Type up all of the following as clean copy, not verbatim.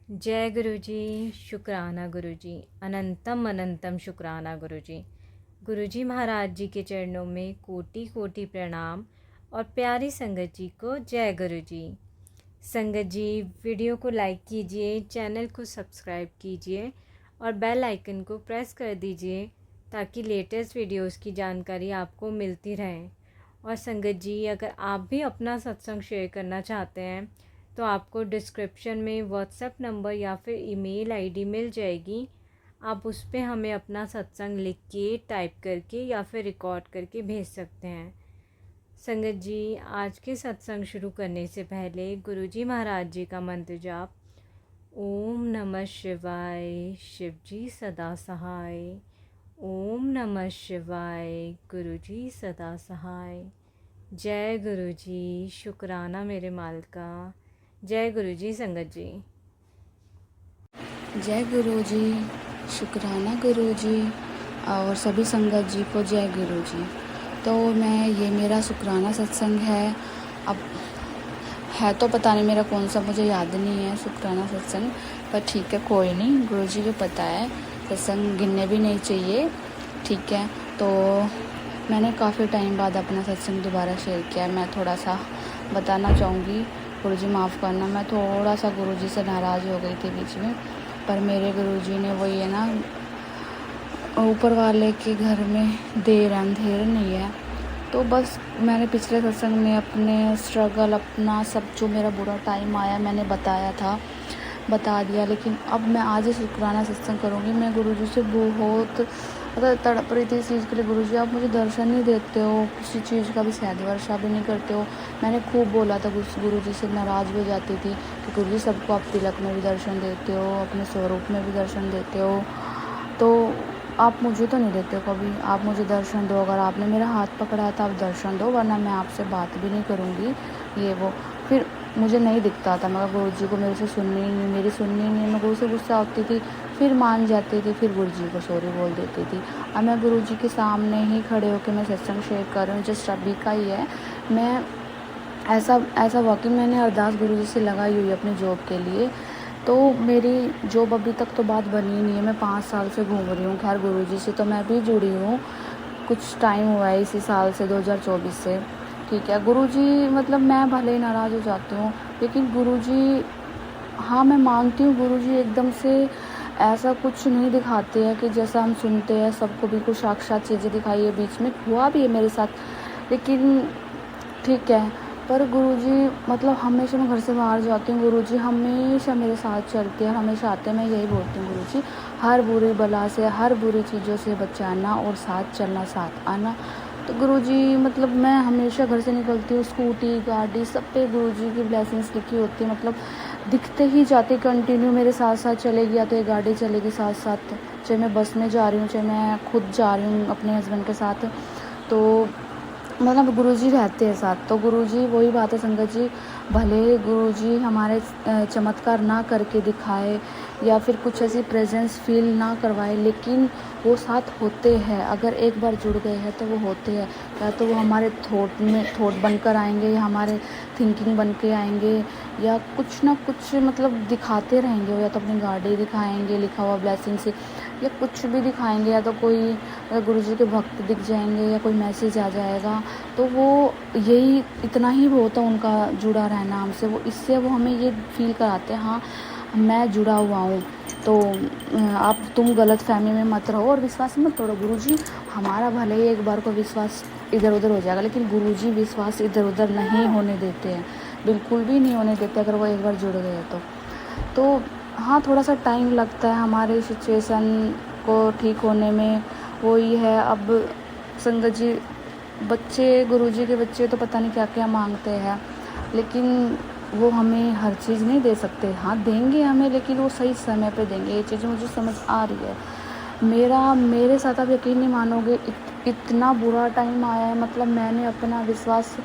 जय गुरु जी। शुक्राना गुरु जी। अनंतम अनंतम शुक्राना गुरु जी। गुरु जी महाराज जी के चरणों में कोटि कोटि प्रणाम और प्यारी संगत जी को जय गुरु जी। संगत जी, वीडियो को लाइक कीजिए, चैनल को सब्सक्राइब कीजिए और बेल आइकन को प्रेस कर दीजिए ताकि लेटेस्ट वीडियोस की जानकारी आपको मिलती रहे। और संगत जी, अगर आप भी अपना सत्संग शेयर करना चाहते हैं तो आपको डिस्क्रिप्शन में व्हाट्सएप नंबर या फिर ईमेल आईडी मिल जाएगी। आप उस पर हमें अपना सत्संग लिख के, टाइप करके या फिर रिकॉर्ड करके भेज सकते हैं। संगत जी, आज के सत्संग शुरू करने से पहले गुरु जी महाराज जी का मंत्र जाप। ओम नमः शिवाय, शिव जी सदा सहाय। ओम नमः शिवाय, गुरु जी सदा सहाय। जय गुरु जी। शुक्राना मेरे मालिका। जय गुरु जी। संगत जी, जय गुरु जी। शुक्राना गुरु जी और सभी संगत जी को जय गुरु जी। तो ये मेरा शुक्राना सत्संग है। अब है तो पता नहीं मेरा कौन सा, मुझे याद नहीं है शुक्राना सत्संग, पर ठीक है, कोई नहीं, गुरु जी को पता है। सत्संग गिनने भी नहीं चाहिए, ठीक है। तो मैंने काफ़ी टाइम बाद अपना सत्संग दोबारा शेयर किया। मैं थोड़ा सा बताना चाहूँगी, गुरु जी माफ़ करना, मैं थोड़ा सा गुरु जी से नाराज़ हो गई थी बीच में, पर मेरे गुरु जी ने वही है ना, ऊपर वाले के घर में देर अंधेर नहीं है। तो बस मैंने पिछले सत्संग में अपने स्ट्रगल, अपना सब जो मेरा बुरा टाइम आया मैंने बताया था, बता दिया। लेकिन अब मैं आज ही शुक्राना सत्संग करूँगी। मैं गुरुजी से बहुत तड़प रही थी इस चीज़ के लिए, गुरुजी आप मुझे दर्शन नहीं देते हो, किसी चीज़ का भी शायद वर्षा भी नहीं करते हो। मैंने खूब बोला था, गुरुजी से नाराज़ हो जाती थी कि गुरुजी सबको आप तिलक में भी दर्शन देते हो, अपने स्वरूप में भी दर्शन देते हो, तो आप मुझे तो नहीं देते हो कभी। आप मुझे दर्शन दो, अगर आपने मेरा हाथ पकड़ा है तो आप दर्शन दो, वरना मैं आपसे बात भी नहीं करूँगी, ये वो। फिर मुझे नहीं दिखता था, मगर गुरु जी को मेरे से मेरी सुननी नहीं। मैं गुरु से गुस्सा होती थी, फिर मान जाती थी, फिर गुरु जी को सॉरी बोल देती थी। अब मैं गुरु जी के सामने ही खड़े होकर मैं सत्संग शेयर कर रही हूँ, जस्ट अभी का ही है। मैं ऐसा वाकई मैंने अरदास गुरु जी से लगाई हुई है अपनी जॉब के लिए। तो मेरी जॉब अभी तक तो बात बनी नहीं है, मैं 5 साल से घूम रही हूँ। खैर गुरु जी से तो मैं भी जुड़ी हूँ, कुछ टाइम हुआ है इसी साल से, 2024 से, ठीक है। गुरुजी मतलब मैं भले ही नाराज़ हो जाती हूँ, लेकिन गुरुजी, हाँ मैं मानती हूँ गुरुजी एकदम से ऐसा कुछ नहीं दिखाते हैं कि जैसा हम सुनते हैं सबको बिल्कुल साक्षात चीज़ें दिखाई है। बीच में हुआ भी है मेरे साथ, लेकिन ठीक है। पर गुरुजी मतलब हमेशा मैं घर से बाहर जाती हूँ, गुरुजी हमेशा मेरे साथ चलते हैं, हमेशा आते हैं। मैं यही बोलती हूँ गुरुजी, हर बुरी बला से, हर बुरी चीज़ों से बचाना और साथ चलना, साथ आना। तो गुरुजी मतलब मैं हमेशा घर से निकलती हूँ, स्कूटी गाड़ी सब पे गुरुजी की ब्लेसिंग्स लिखी होती है। मतलब दिखते ही जाते कंटिन्यू मेरे साथ साथ चलेगी, या तो ये गाड़ी चलेगी साथ साथ, चाहे मैं बस में जा रही हूँ, चाहे मैं खुद जा रही हूँ अपने हस्बैंड के साथ, तो मतलब गुरुजी रहते हैं साथ। तो गुरुजी वही बात है संगत जी, भले गुरुजी हमारे चमत्कार ना करके दिखाए या फिर कुछ ऐसी प्रेजेंस फील ना करवाए, लेकिन वो साथ होते हैं। अगर एक बार जुड़ गए हैं तो वो होते हैं, या तो वो हमारे थॉट बनकर आएंगे, या हमारे थिंकिंग बन के आएंगे, या कुछ ना कुछ मतलब दिखाते रहेंगे। या तो अपनी गाड़ी दिखाएंगे लिखा हुआ ब्लेसिंग से, या कुछ भी दिखाएंगे, या तो कोई गुरुजी के भक्त दिख जाएंगे, या कोई मैसेज आ जाएगा। तो वो यही इतना ही बहुत है उनका जुड़ा रहना हमसे, वो इससे वो हमें ये फील कराते हैं हाँ मैं जुड़ा हुआ हूँ। तो आप तुम गलत फहमी में मत रहो और विश्वास मत तोड़ो। गुरुजी हमारा भले ही एक बार को विश्वास इधर उधर हो जाएगा, लेकिन गुरुजी विश्वास इधर उधर नहीं होने देते हैं, बिल्कुल भी नहीं होने देते अगर वो एक बार जुड़ गए तो हाँ थोड़ा सा टाइम लगता है हमारे सिचुएशन को ठीक होने में, वही है। अब संगत जी, बच्चे गुरुजी के बच्चे तो पता नहीं क्या क्या मांगते हैं, लेकिन वो हमें हर चीज़ नहीं दे सकते। हाँ देंगे हमें, लेकिन वो सही समय पे देंगे। ये चीज़ मुझे समझ आ रही है। मेरे साथ आप यकीन नहीं मानोगे, इतना बुरा टाइम आया है। मतलब मैंने अपना विश्वास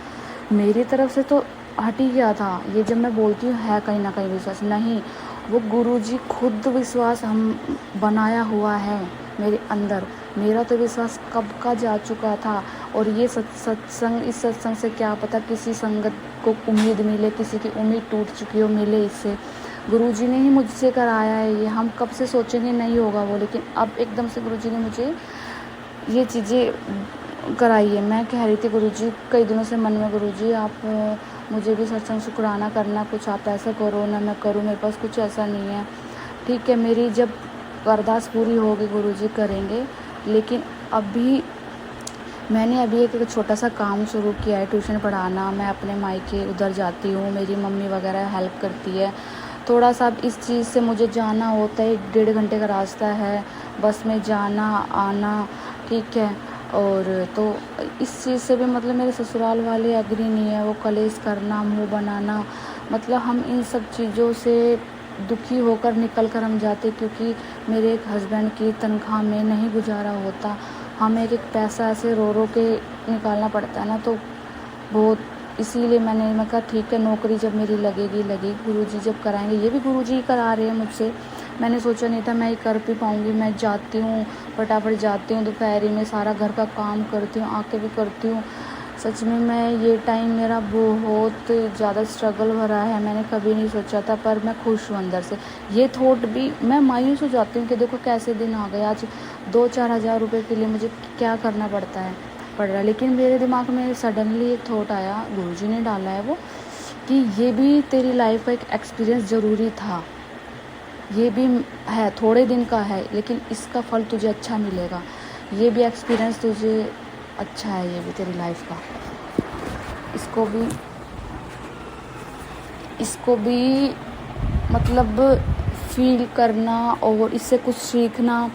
मेरी तरफ से तो हट ही गया था। ये जब मैं बोलती हूँ है कहीं ना कहीं विश्वास, नहीं, वो गुरुजी खुद विश्वास हम बनाया हुआ है मेरे अंदर। मेरा तो विश्वास कब का जा चुका था। और ये सत्संग, इस सत्संग से क्या पता किसी संगत को उम्मीद मिले, किसी की उम्मीद टूट चुकी हो, मिले इससे। गुरुजी ने ही मुझसे कराया है ये। हम कब से सोचेंगे नहीं होगा वो, लेकिन अब एकदम से गुरुजी ने मुझे ये चीज़ें कराई है। मैं कह रही थी गुरुजी कई दिनों से मन में, गुरुजी आप मुझे भी सत्संग शुक्राना करना, कुछ आप ऐसा करो ना मैं करूँ, मेरे पास कुछ ऐसा नहीं है। ठीक है, मेरी जब अरदास पूरी होगी गुरुजी करेंगे। लेकिन मैंने अभी एक छोटा सा काम शुरू किया है, ट्यूशन पढ़ाना। मैं अपने मायके उधर जाती हूँ, मेरी मम्मी वगैरह हेल्प करती है थोड़ा सा। अब इस चीज़ से मुझे जाना होता है, 1-1.5 घंटे का रास्ता है बस में जाना आना, ठीक है। और तो इस चीज़ से भी मतलब मेरे ससुराल वाले एग्री नहीं है, वो कलेश करना, मुंह बनाना, मतलब हम इन सब चीज़ों से दुखी होकर निकल कर हम जाते, क्योंकि मेरे एक हस्बैंड की तनख्वाह में नहीं गुजारा होता। हमें एक पैसा ऐसे रो रो के निकालना पड़ता है ना, तो बहुत इसीलिए मैं कहा ठीक है, नौकरी जब मेरी लगेगी गुरुजी जब कराएंगे। ये भी गुरुजी ही करा रहे हैं मुझसे, मैंने सोचा नहीं था मैं ये कर भी पाऊँगी। मैं जाती हूँ, फटाफट जाती हूँ, दोपहर में सारा घर का काम करती हूँ, आके भी करती हूँ। सच में मैं ये टाइम मेरा बहुत ज़्यादा स्ट्रगल भरा है, मैंने कभी नहीं सोचा था, पर मैं खुश हूँ अंदर से। ये थॉट भी मैं मायूस हो जाती हूँ कि देखो कैसे दिन आ गए, आज 2-4 हज़ार रुपये के लिए मुझे क्या करना पड़ रहा है। लेकिन मेरे दिमाग में सडनली एक थॉट आया, गुरुजी ने डाला है वो, कि ये भी तेरी लाइफ का एक एक्सपीरियंस ज़रूरी था। ये भी है, थोड़े दिन का है, लेकिन इसका फल तुझे अच्छा मिलेगा। ये भी एक्सपीरियंस तुझे अच्छा है, ये भी तेरी लाइफ का। इसको भी मतलब फील करना और इससे कुछ सीखना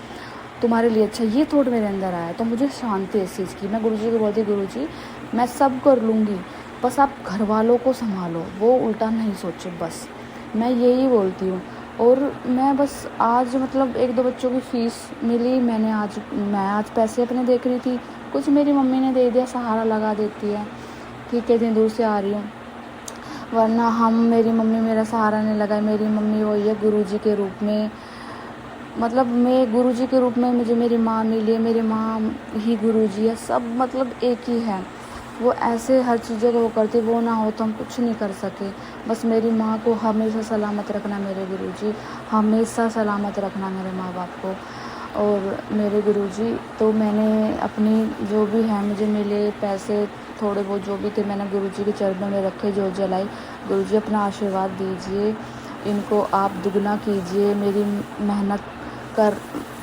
तुम्हारे लिए अच्छा। ये थॉट मेरे अंदर आया तो मुझे शांति है इस चीज़ की। मैं गुरुजी को बोलती, गुरुजी मैं सब कर लूँगी, बस आप घर वालों को संभालो, वो उल्टा नहीं सोचे, बस मैं यही बोलती हूँ। और मैं बस आज मतलब 1-2 बच्चों की फ़ीस मिली, मैं आज पैसे अपने देख रही थी, कुछ मेरी मम्मी ने दे दिया, सहारा लगा देती है, ठीक है, इतनी दूर से आ रही हूँ। वरना मेरी मम्मी मेरा सहारा नहीं लगाए। मेरी मम्मी वही है गुरुजी के रूप में, मतलब मैं गुरुजी के रूप में मुझे मेरी माँ मिली है, मेरी माँ ही गुरुजी है, सब मतलब एक ही है। वो ऐसे हर चीज़ों को वो करती, वो ना हो तो हम कुछ नहीं कर सके। बस मेरी माँ को हमेशा सलामत रखना मेरे गुरुजी, हमेशा सलामत रखना मेरे माँ बाप को और मेरे गुरुजी। तो मैंने अपनी जो भी है मुझे मिले पैसे थोड़े बहुत जो भी थे, मैंने गुरुजी के चरणों में रखे, जो जलाई। गुरुजी अपना आशीर्वाद दीजिए, इनको आप दुगना कीजिए, मेरी मेहनत कर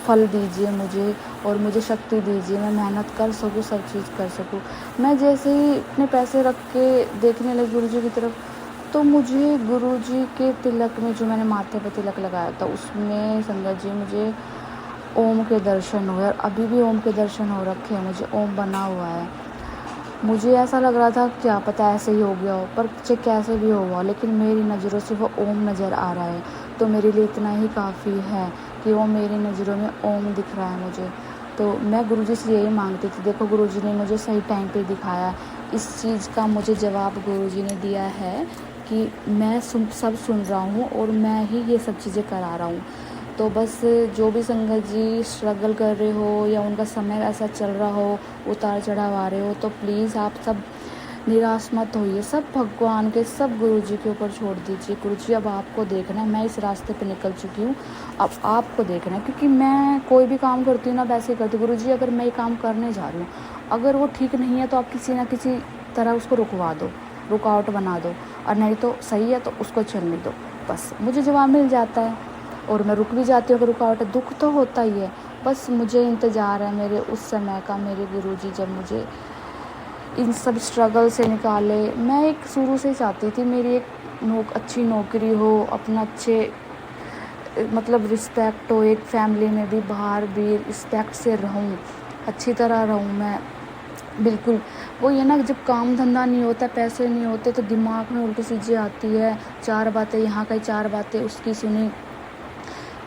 फल दीजिए मुझे, और मुझे शक्ति दीजिए, मैं मेहनत कर सकूँ, सब चीज़ कर सकूँ। मैं जैसे ही अपने पैसे रख के देखने लगी गुरुजी की तरफ, तो मुझे गुरुजी के तिलक में, जो मैंने माथे पे तिलक लगाया था, उसमें संगत जी मुझे ओम के दर्शन हुए, और अभी भी ओम के दर्शन हो रखे हैं, मुझे ओम बना हुआ है। मुझे ऐसा लग रहा था क्या पता ऐसे ही हो गया हो, पर चाहे कैसे भी हुआ, लेकिन मेरी नज़रों से वो ओम नज़र आ रहा है, तो मेरे लिए इतना ही काफ़ी है कि वो मेरी नज़रों में ओम दिख रहा है मुझे। तो मैं गुरुजी से यही मांगती थी, देखो गुरुजी ने मुझे सही टाइम पे दिखाया, इस चीज़ का मुझे जवाब गुरुजी ने दिया है कि मैं सब सुन रहा हूँ और मैं ही ये सब चीज़ें करा रहा हूँ। तो बस जो भी संगत जी स्ट्रगल कर रहे हो या उनका समय ऐसा चल रहा हो, उतार चढ़ाव आ रहे हो, तो प्लीज़ आप सब निराश मत होइए, सब भगवान के, सब गुरुजी के ऊपर छोड़ दीजिए। गुरुजी अब आपको देखना है, मैं इस रास्ते पे निकल चुकी हूँ, अब आपको देखना है, क्योंकि मैं कोई भी काम करती हूँ ना वैसे ही करती हूँ। गुरुजी अगर मैं ये काम करने जा रही हूँ, अगर वो ठीक नहीं है तो आप किसी ना किसी तरह उसको रुकवा दो, रुकावट बना दो, और नहीं तो सही है तो उसको चलने दो, बस मुझे जवाब मिल जाता है और मैं रुक भी जाती हूँ। अगर रुकावट है, दुख तो होता ही है, बस मुझे इंतज़ार है मेरे उस समय का, मेरे गुरुजी जब मुझे इन सब स्ट्रगल से निकाले। मैं एक शुरू से चाहती थी मेरी एक अच्छी नौकरी हो, अपना अच्छे मतलब रिस्पेक्ट हो, एक फैमिली में भी बाहर भी रिस्पेक्ट से रहूं, अच्छी तरह रहूं मैं, बिल्कुल। वो ये ना, जब काम धंधा नहीं होता, पैसे नहीं होते, तो दिमाग में उल्टी चीज़ें आती है, 4 बातें यहाँ की, 4 बातें उसकी सुनी।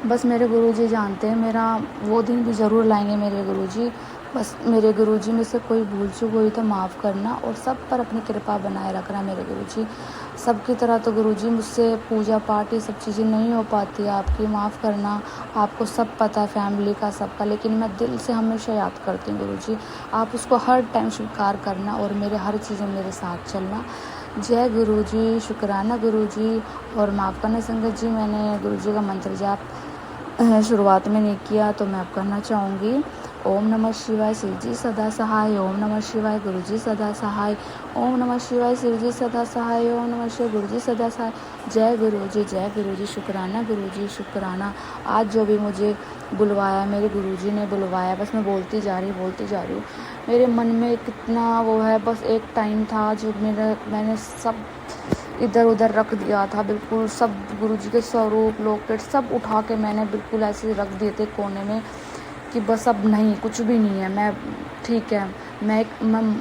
बस मेरे गुरुजी जानते हैं, मेरा वो दिन भी ज़रूर लाएंगे मेरे गुरुजी। बस मेरे गुरुजी में से कोई भूल चूक हुई तो माफ़ करना, और सब पर अपनी कृपा बनाए रखना मेरे गुरुजी। सबकी तरह तो गुरुजी मुझसे पूजा पाठ ये सब चीज़ें नहीं हो पाती, आपकी माफ़ करना। आपको सब पता है फैमिली का, सबका, लेकिन मैं दिल से हमेशा याद करती हूँ गुरुजी, आप उसको हर टाइम स्वीकार करना और मेरे हर चीज़ में मेरे साथ चलना। जय गुरु जी, शुक्राना गुरु जी। और माफ़ करना संगत जी, मैंने गुरु जी का मंत्र जाप शुरुआत में नहीं किया, तो मैं अब करना चाहूँगी। ओम नमः शिवाय, शिव जी सदा सहाय। ओम नमः शिवाय, गुरु जी सदा सहाय। ओम नमः शिवाय, शिव जी सदा सहाय। ओम नमः शिवाय, गुरु जी सदा सहाय। जय गुरु जी, शुक्राना गुरु जी, शुक्राना। आज जो भी मुझे बुलवाया, मेरे गुरु जी ने बुलवाया, बस मैं बोलती जा रही हूँ। मेरे मन में कितना वो है, बस एक टाइम था जो मैंने सब इधर उधर रख दिया था, बिल्कुल सब गुरुजी के स्वरूप लॉकेट सब उठा के मैंने बिल्कुल ऐसे रख दिए थे कोने में कि बस अब नहीं, कुछ भी नहीं है। मैं ठीक है, मैं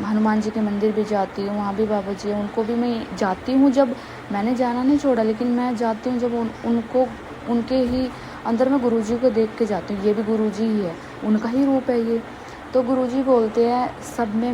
हनुमान जी के मंदिर भी जाती हूँ, वहाँ भी बाबा जी हैं, उनको भी मैं जाती हूँ। जब मैंने जाना नहीं छोड़ा, लेकिन मैं जाती हूँ जब उनको उनके ही अंदर में गुरुजी को देख के जाती हूँ। ये भी गुरुजी ही है, उनका ही रूप है ये। तो गुरुजी बोलते हैं सब में